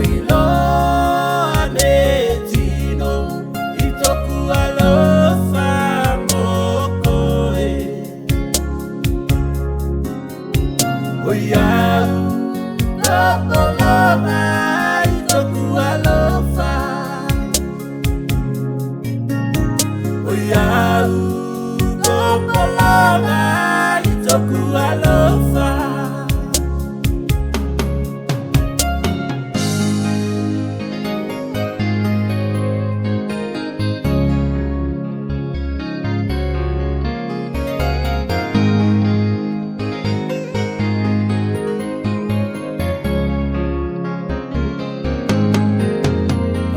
ilo anetino itoku alofa mokoe Oya Lopoloma itoku alofa Oya Lopoloma itoku alofa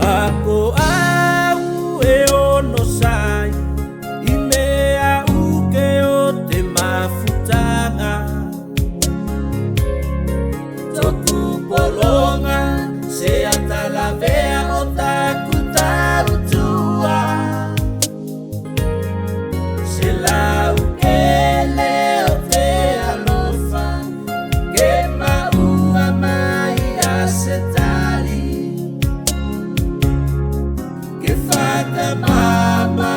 Ako au e ono sai I mea uke o te mafutanga Toku polonga se atalavea o taku tautua Se lau ele o te alofa Ke maua mai a se tali Ke whakamama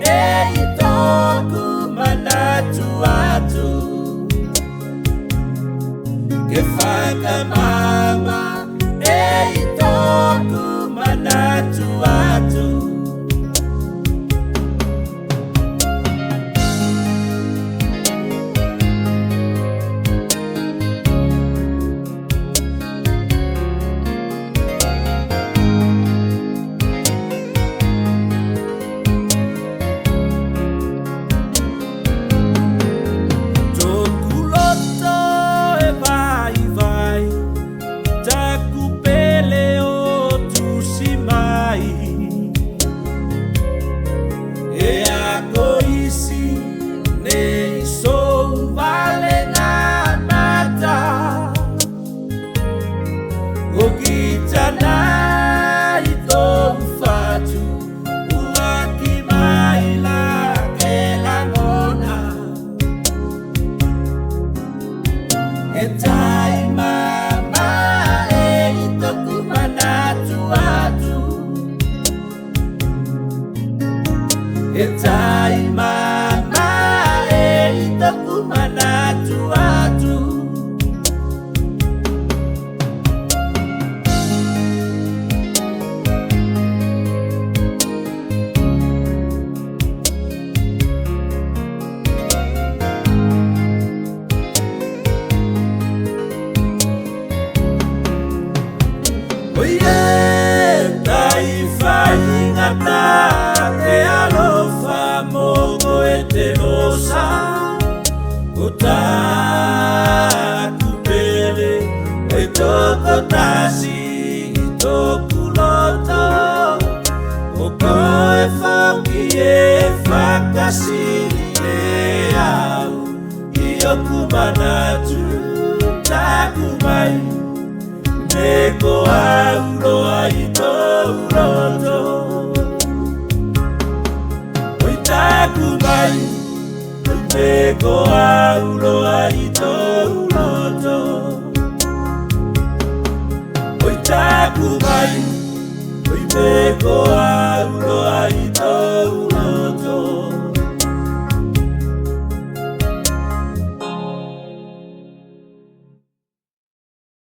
e I tōku manatu atu Ke whakamama e I tōku manatu atu Etai mama e itoku manatu atu Oye, tai whaingata e alofa mogo e te osa O taku pele e toko tasi I toku loto O koe whauki e whakasiri e au I oku manatu taku mai Me ko auroa I tōu roto Oi taku mai Me ko auroa I tōu